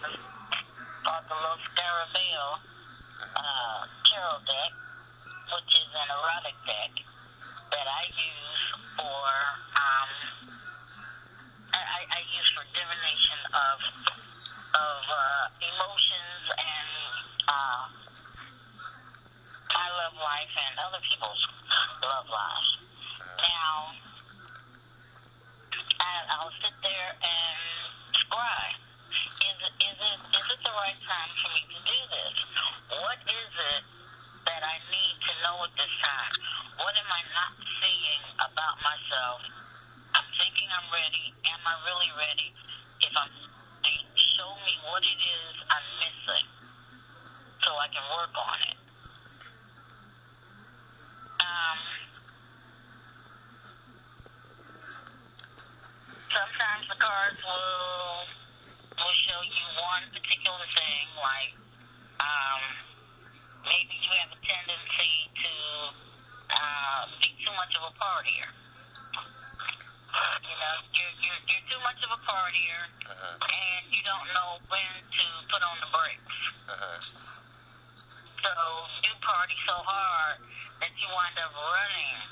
called the Los Scarabeo tarot deck, which is an erotic deck that I use for I use for divination of emotions and my love life and other people's love lives. Now, I'll sit there and scry. Is it the right time for me to do this? What is it that I need to know at this time? What am I not seeing about myself? I'm thinking I'm ready. Am I really ready? If I'm, show me what it is I'm missing so I can work on it. Sometimes the cards will show you one particular thing, like maybe you have a tendency to be too much of a partier. You know, you're too much of a partier, and you don't know when to put on the brakes. So you party so hard that you wind up running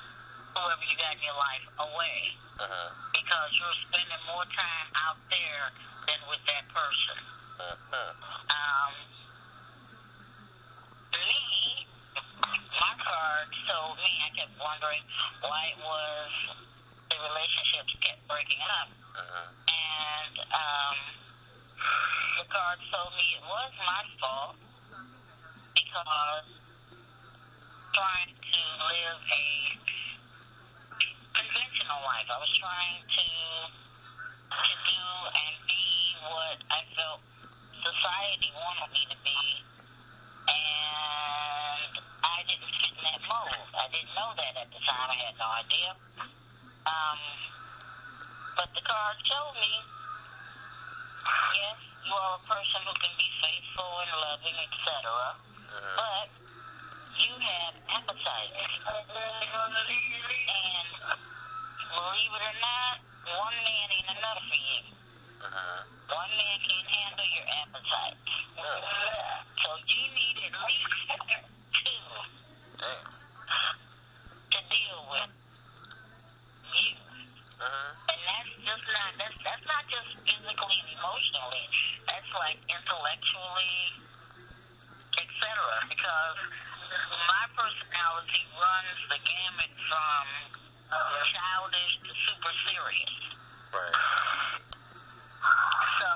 whoever you got in your life away, because you're spending more time out there than with that person. My card told me, I kept wondering why it was the relationships kept breaking up. And the card told me it was my fault because trying to live a conventional life. I was trying to do and be what I felt society wanted me to be, and I didn't fit in that mold. I didn't know that at the time. I had no idea. But the card showed me, yes, you are a person who can be faithful and loving, etc. But you have appetite. And believe it or not, one man ain't enough for you. One man can't handle your appetite. So you need at least two to deal with you. And that's not just physically and emotionally. That's like intellectually, etc. Because my personality runs the gamut from childish to super serious. Right. So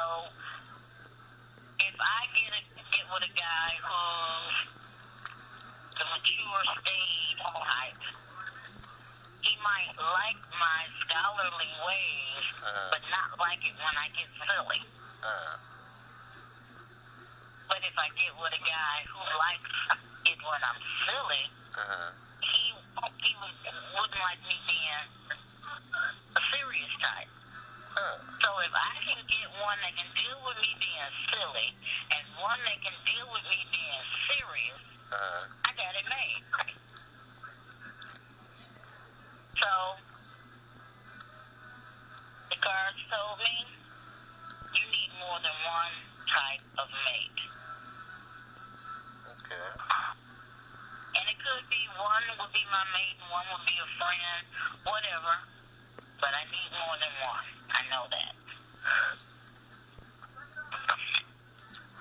if I get with a guy who's the mature stage type, he might like my scholarly ways, but not like it when I get silly. But if I get with a guy who likes it when I'm silly, he wouldn't like me being a serious type. So if I can get one that can deal with me being silly and one that can deal with me being serious, I got it made. So the cards told me you need more than one type of mate. Okay. And it could be one would be my mate and one would be a friend, whatever. But I need more than one. I know that.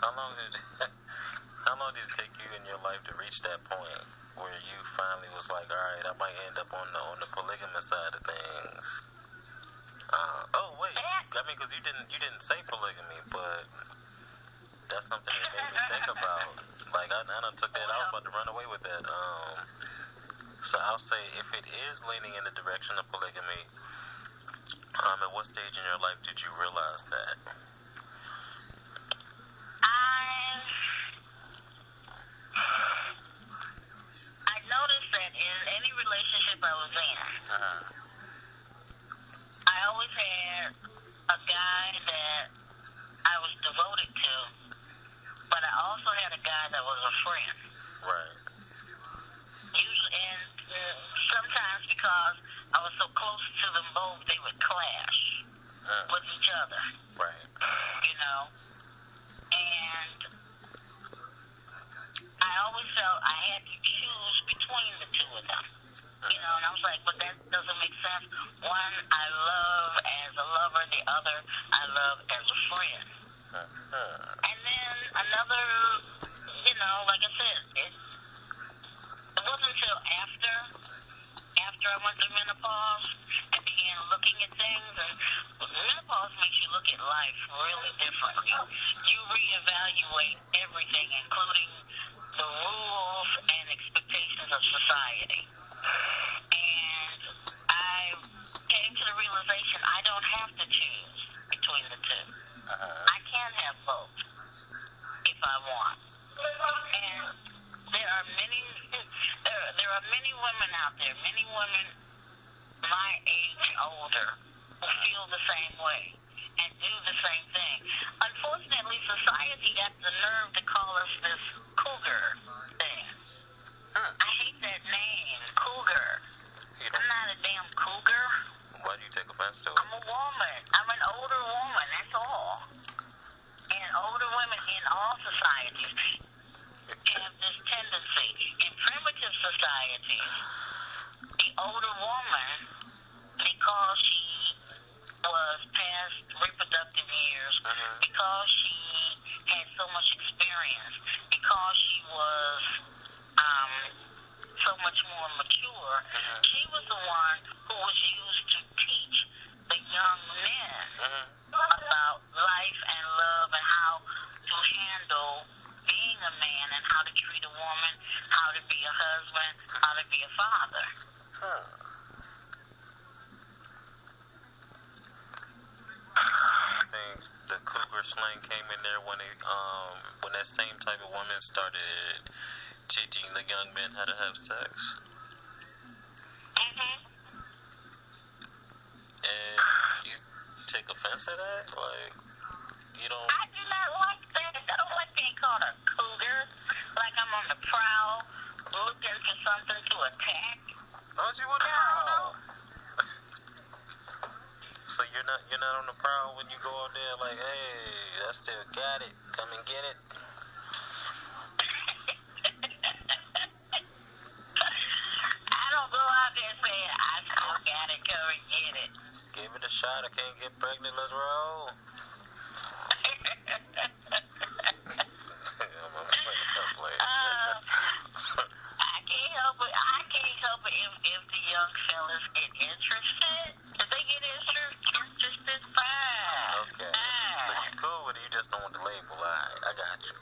How long did it take you in your life to reach that point where you finally was like, all right, I might end up on the polygamous side of things? Oh wait, I mean, because you didn't say polygamy, but that's something that made me think about. Like I done took that. I was about to run away with that. So I'll say if it is leaning in the direction of polygamy, at what stage in your life did you realize that? I noticed that in any relationship I was in, I always had a guy that I was devoted to, but I also had a guy that was a friend. Right. Usually, and sometimes because I was so close to them both, they would clash with each other. Right. You know? And I always felt I had to choose between the two of them. You know, and I was like, but that doesn't make sense. One I love as a lover, the other I love as a friend. And then another, you know, like I said, it wasn't until after I went through menopause and began looking at things. And menopause makes you look at life really differently. You reevaluate everything, including the rules and expectations of society. And I came to the realization I don't have to choose between the two. I can have both if I want. And there are many women out there, many women my age and older, who feel the same way and do the same thing. Unfortunately, society got the nerve to call us this cougar thing. I hate that name, cougar. I'm not a damn cougar. Why do you take offense to it? I'm a woman. I'm an older woman, that's all. And older women in all societies have this tendency. In primitive societies, the older woman, because she was past reproductive years, because she had so much experience, because she was so much more mature, she was the one who was used to teach the young men about life and love and how to handle being a man and how to treat a woman, how to be a husband, how to be a father. I think the cougar slang came in there when that same type of woman started teaching the young men how to have sex. And you take offense to that? Like, you don't... I do not like that. I don't like being called a cougar. Like I'm on the prowl, looking for something to attack. Don't you want to prowl though? So you're not on the prowl when you go out there like, hey, I still got it. Come and get it. I don't go out there saying I still got it. Come and get it. Give it a shot. I can't get pregnant. Let's roll. I can't help it if the young fellas get interested. If they get interested, fine. Okay. So you cool with it, you just don't want the label. I got you.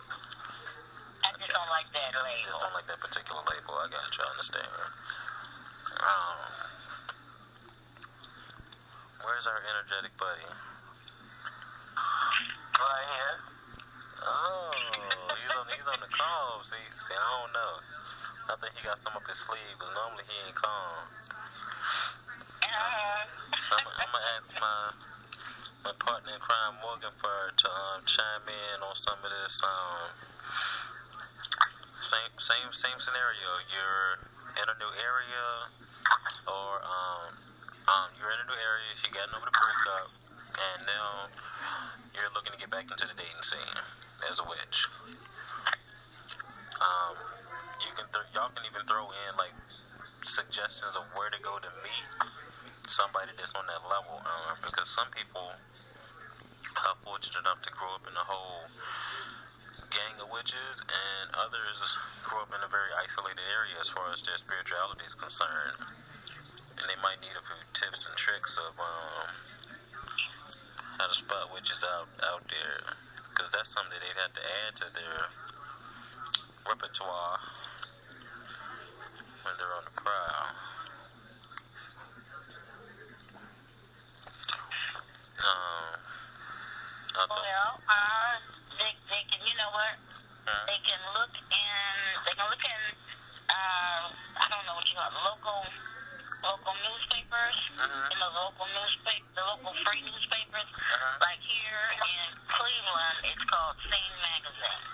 I just don't like that label. You just don't like that particular label. I got you. I understand. Where's our energetic buddy? Right here. Oh, he's on the calm. See, I don't know. I think he got some up his sleeve, because normally he ain't calm. So I'm gonna ask my partner in crime, Morgan, for her to chime in on some of this. Same scenario. You're in a new area, or you're in a new area. She gotten over the breakup, and now you're looking to get back into the dating scene as a witch. Y'all can even throw in like suggestions of where to go to meet somebody that's on that level, because some people are fortunate enough to grow up in a whole gang of witches, and others grow up in a very isolated area as far as their spirituality is concerned, and they might need a few tips and tricks of how to spot witches out there, because that's something that they'd have to add to their repertoire when they're on the prowl. They can, you know what? They can look in, I don't know what you call it, local newspapers, in the local free newspapers. Like here in Cleveland, it's called Scene Magazine.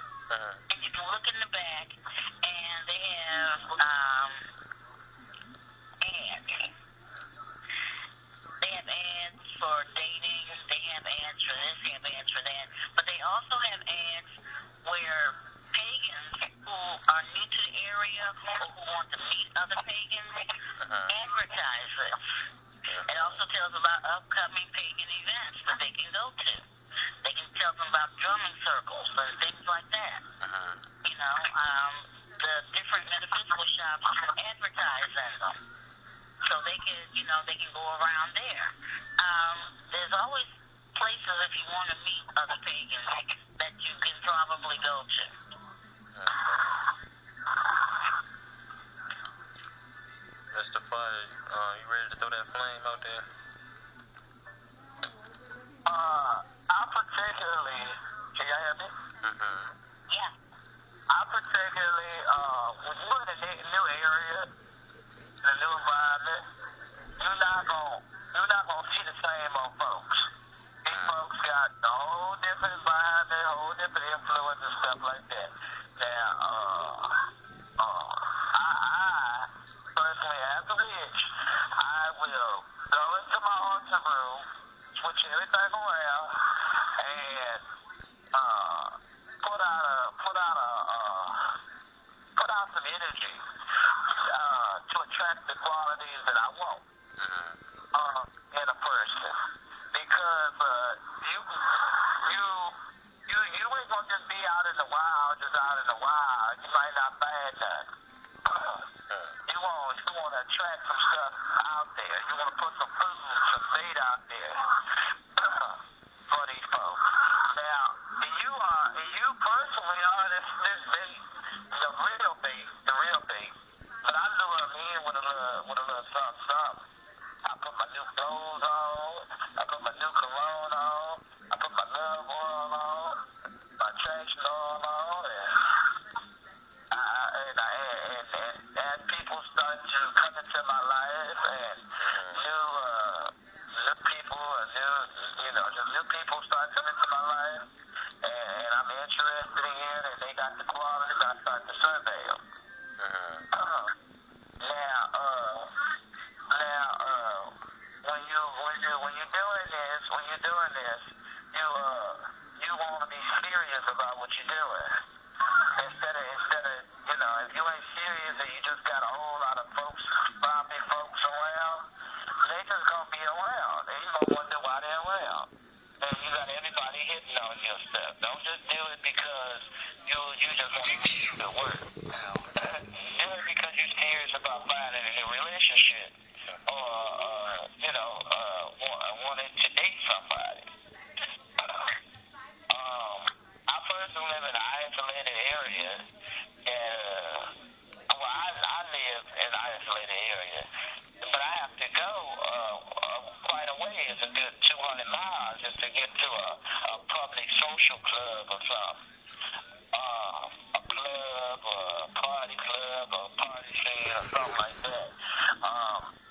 And you can look in the back, and they have ads. They have ads for dating, they have ads for this, they have ads for that. But they also have ads area or who want to meet other pagans, advertise this. It also tells about upcoming pagan events that they can go to. They can tell them about drumming circles and things like that. You know, the different metaphysical shops advertise in them. So they can, you know, they can go around there. There's always places if you want to meet other pagans that you can probably go to. Mr. Fire, you ready to throw that flame out there? I particularly, can y'all hear me? Yeah. I particularly, when you're in a new area, in a new environment, you're not gonna see the same old folks. These folks got a whole different environment, a whole different influence and stuff like that. Now, I personally, as a witch, I will go into my altar room, switch everything around, and put out some energy to attract the qualities that I want in a person. Because you ain't gonna just be out in the wild, just out in the wild. You might not find none. You want to attract some stuff out there. You want to put some food, some bait out there for these folks. Now, you personally are this bait, the real bait. But I lure them in with a little something. I put my new clothes on. I put my new cologne on. I put my love oil on. My traction oil on. And as people start to come into my life, and new people, new people start coming into my life, and I'm interested in, and they got the qualities, I start to survey them. When you're doing this, you want to be serious about what you're doing. Instead of if you ain't serious and you just got a whole lot of folks, sloppy folks around, they just gonna be around, and you gonna wonder why they're around. And you got everybody hitting on your stuff. Don't just do it because you just want to do the work. Do it because you're serious about finding a new relationship, or wanting to date somebody. I personally live in an isolated area, and I live in an isolated area, but I have to go quite a ways, a good 200 miles, just to get to a public social club or something. A club, or a party club, or a party scene, or something like that.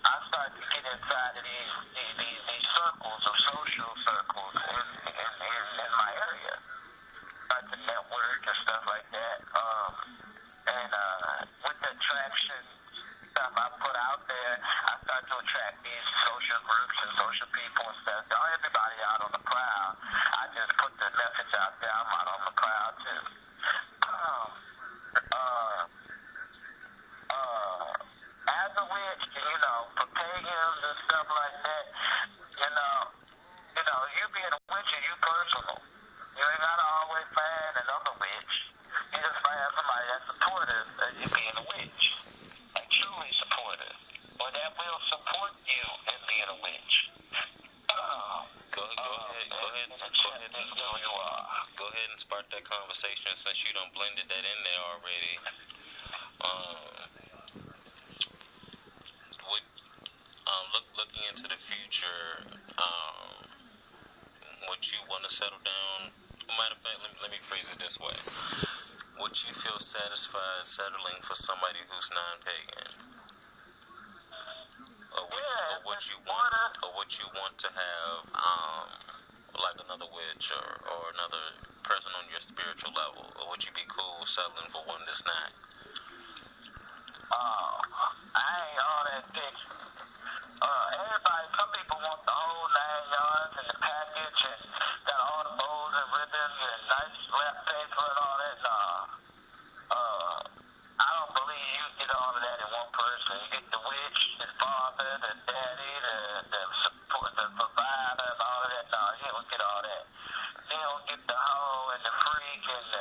I start to get inside of these circles, of social circles in my area. Start to network and stuff like that. And with the attraction stuff I put out there, I start to attract these social groups and social people and stuff. Not everybody out on the prowl. I just put the message out there. I'm out on the prowl too. As a witch, for pagans and stuff like that, you being a witch is you personal. You ain't gotta always find another witch. You just find somebody that's supportive of you being a witch, like truly supportive, or that will support you in being a witch. Go ahead and spark that conversation, since you done blended that in there already. Looking into the future, would you want to settle down? Matter of fact, let me phrase it this way: would you feel satisfied settling for somebody who's non-pagan, or would you want to have like another witch or another person on your spiritual level, or would you be cool settling for one that's not? I ain't all that big. Some people want the whole 9 yards and the package and got all the bows and ribbons and nice left paper and all that. I don't believe get the hoe and the freak and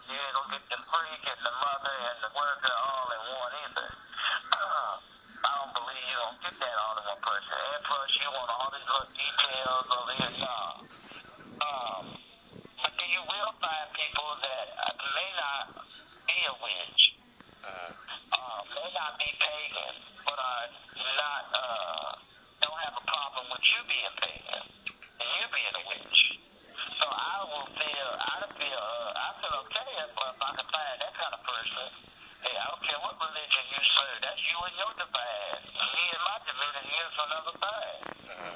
you ain't gonna get the freak and the mother and the worker all in one either. I don't believe you gonna get that all in one person. And plus, you want all these little details over here. No. But then you will find people that may not be a witch, may not be pagan, but are not, don't have a problem with you being pagan and you being a witch. So I feel okay if I can find that kind of person. Hey, I don't care what religion you serve. That's you and your divine. Me and my divinity is another thing.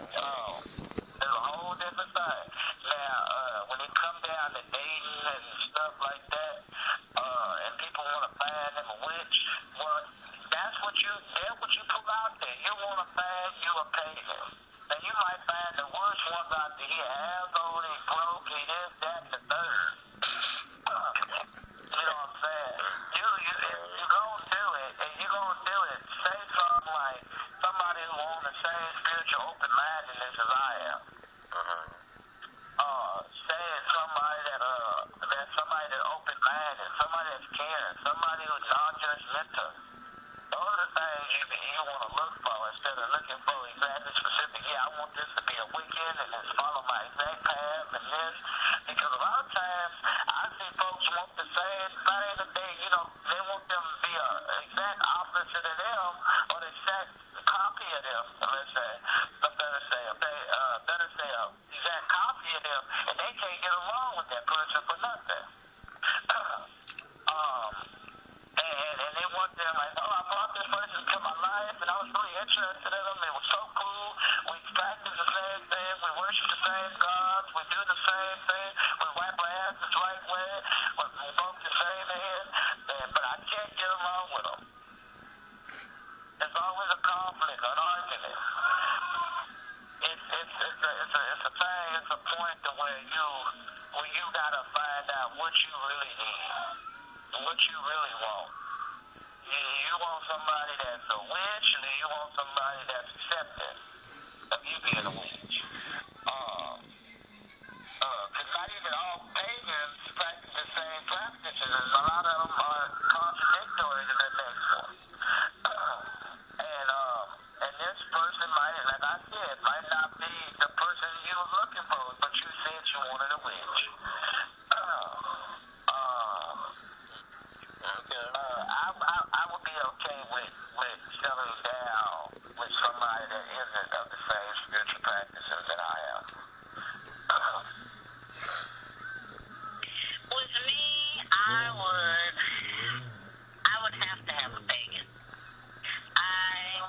It's a whole different thing. Now, when it comes down to dating and stuff like that, and people want to find them a witch, well, that's what you put out there. You want to find you a pagan. Now, you might find the worst ones out there. He asshole, he broke, he this, that, and the third. You know what I'm saying? You gonna do it, and you gonna do it. Say something like somebody who on the same spiritual open-mindedness as I am. Saying somebody that's somebody that's open-minded, somebody that's caring, somebody who's non-judgmental. Those are the things you want to look for instead of looking for exactly specific. Yeah, I want this to be a weekend and just follow my exact path and this. Because a lot of times I see folks want the same thing that they want them to be an exact opposite of them or the exact copy of them. Let's say, better say a exact copy of them, and they can't get along with that person for nothing. And they want them like, oh, I brought this person into my life, and I was really interested in them. It was so cool. We practice the same thing. We worship the same gods. We do the same thing. We wipe our asses the right way. We both the same head. But I can't get along with them. There's always a conflict, an argument. It's a thing. It's a point to where you gotta find out what you really need, what you really want. You want somebody that's a witch, or you want somebody that's accepting of you being a witch? Because not even all pagans practice the same practices, and a lot of them are contradictory to the next one. And this person like I said, might not be the person you were looking for, but you said you wanted a witch. I would be okay with settling down with somebody that isn't of the same spiritual practices that I am. With me, I would have to have a pagan. I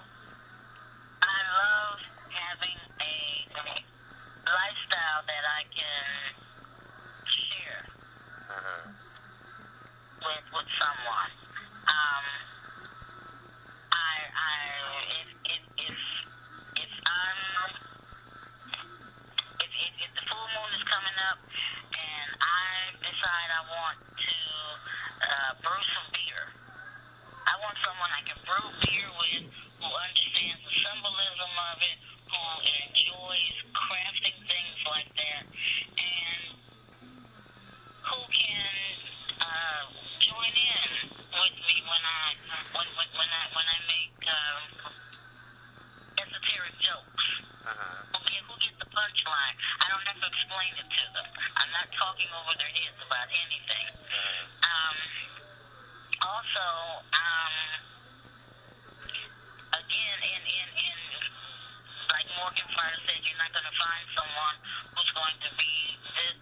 love having a lifestyle that I can share with someone. If the full moon is coming up and I decide I want to brew some beer, I want someone I can brew beer with who understands the symbolism of it, who enjoys crafting things like that, and who can join in with me when I make esoteric jokes. Who gets the punchline? I don't have to explain it to them. I'm not talking over their heads about anything. Also, again, in like Morgan Fire said, you're not going to find someone who's going to be this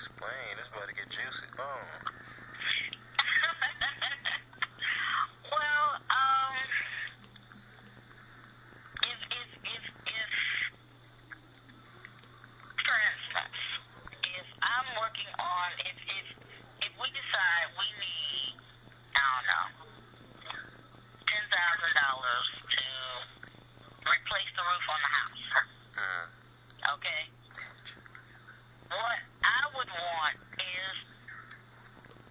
Explain. This about to get juicy. Well, if for instance, if I'm working on, if we decide we need, I don't know, $10,000 to replace the roof on the house. Okay? What I would want is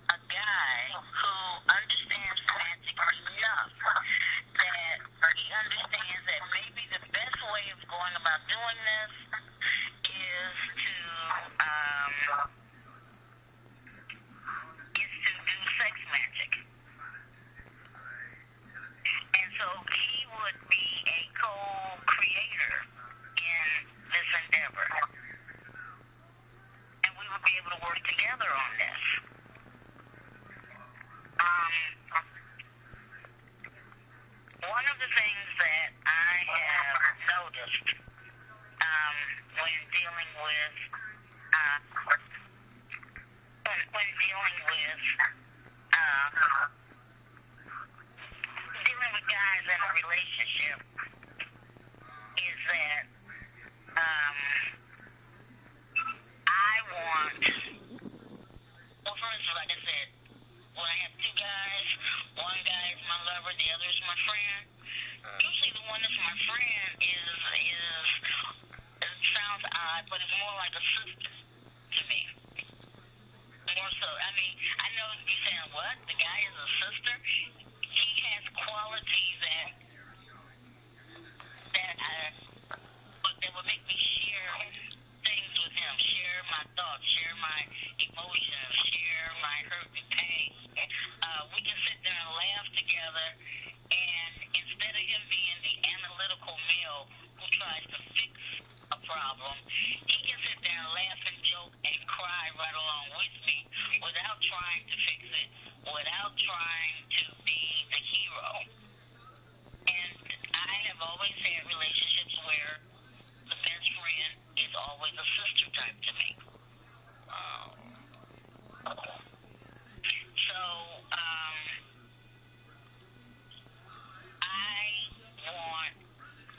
a guy who understands semantics enough that he understands that maybe the best way of going about doing this is to do sex magic. And so he would be a co-creator in this endeavor. And we would be able to work together on this. One of the things that I have noticed when dealing with guys in a relationship is that I want, well, for instance, like I said, when I have two guys, one guy is my lover, the other is my friend. Usually the one that's my friend is it sounds odd, but it's more like a sister to me. More so, I mean, I know you're saying, what? The guy is a sister? He has qualities that would make me share things with him, share my thoughts, share my emotions, share my hurt and pain. We can sit there and laugh together, and instead of him being the analytical male who tries to fix a problem, he can sit there and laugh and joke and cry right along with me without trying to fix it, without trying to be the hero. And I have always had relationships where the best friend is always a sister type to me. So, I want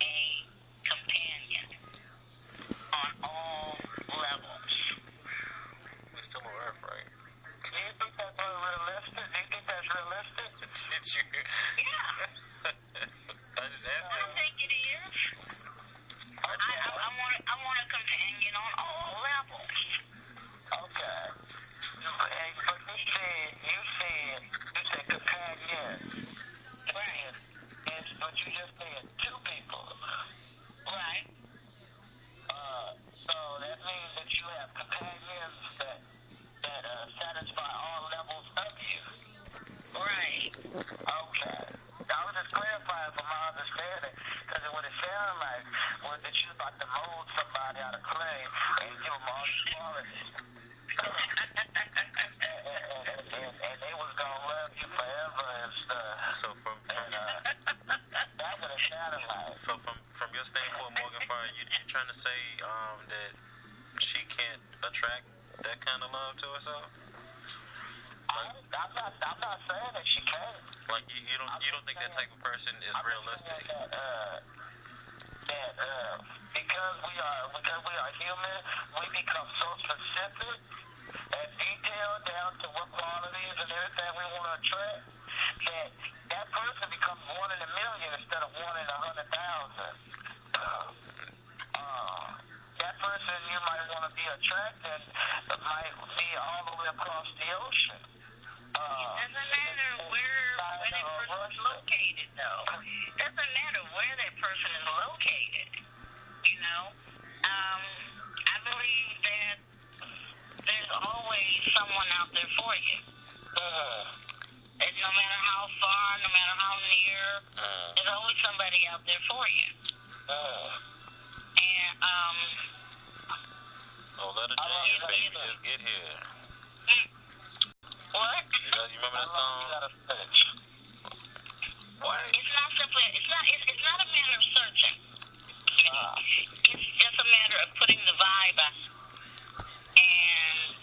a companion on all levels. We're still on Earth, right? Do you think that's realistic? Do you think that's realistic? Did you? Yeah. I just asked I think it is. I want a companion on all levels. Okay. But you said companion. Right. But you just said two people. Right. So that means that you have companions that satisfy all levels of you. Right. Okay. I was just clarifying from my understanding, because it would have sounded like that you about to mold somebody out of clay and give them all these qualities. and they was going to love you forever and stuff. So that would have sounded like. So from your standpoint, Morgan Fire, you trying to say that she can't attract that kind of love to herself? I'm not saying that she can't. Like you don't think that type of person is realistic? That because we are human, we become so specific and detailed down to what qualities and everything we want to attract that person becomes one in a million instead of one in 100,000. That person you might want to be attracting might be all the way across the ocean. Doesn't matter where that person is located, though. Doesn't matter where that person is located. You know, I believe that there's always someone out there for you. And no matter how far, no matter how near, there's always somebody out there for you. And let a genius baby just get here. What? You remember that song? What? It's not simply. It's not a matter of searching. It's just a matter of putting the vibe out. And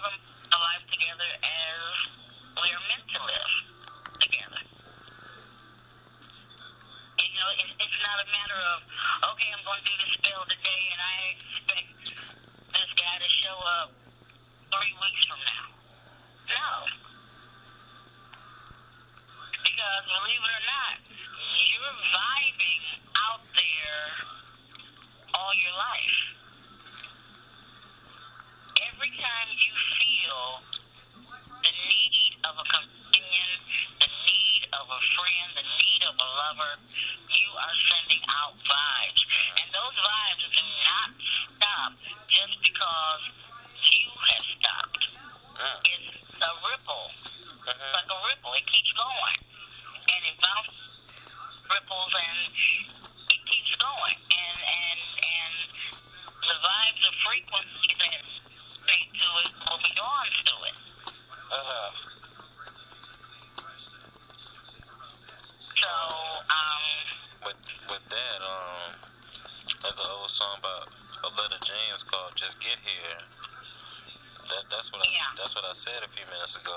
live a life together as we are meant to live together. You know, it's not a matter of, okay, I'm going to do this spell today, and I expect this guy to show up 3 weeks from now. No. Because, believe it or not, you're vibing out there all your life. Every time you feel the need of a companion, the need of a friend, the need of a lover, you are sending out vibes. And those vibes do not stop just because you have stopped. It's a ripple. It's like a ripple. It keeps going. And it bounces, ripples, and it keeps going. And the vibes of frequency that stay to it will be drawn to it. So, with that, there's an old song about a Letter James called "Just Get Here." That's what I said a few minutes ago.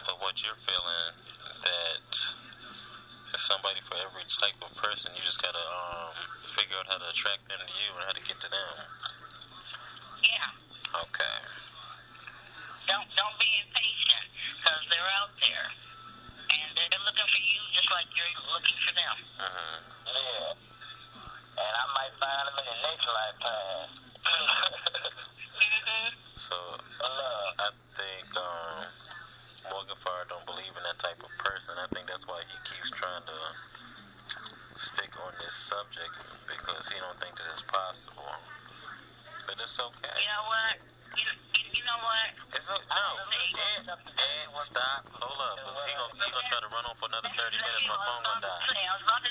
But what you're feeling, that there's somebody for every type of person. You just gotta figure out how to attract them to you and how to get to them. yeah. Okay. Don't be impatient, because they're out there. And they're looking for you just like you're looking for them. Yeah. And I might find them in the next lifetime. So, I think Morgan Farr don't believe in that type of person. I think that's why he keeps trying to stick on this subject, because he don't think that it's possible. But it's okay. You know what? You know what? It's okay. No. And stop. Hold up. He gonna try to run on for another 30 minutes. My phone gonna die. I was about to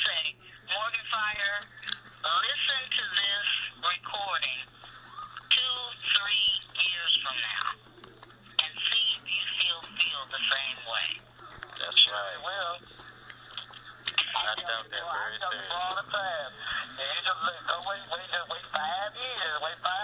say, Morgan Fire, listen to this recording 2-3 years from now and see if you still feel the same way. That's right. Well, I doubt that very seriously. all the time. You just go wait 5 years. Wait 5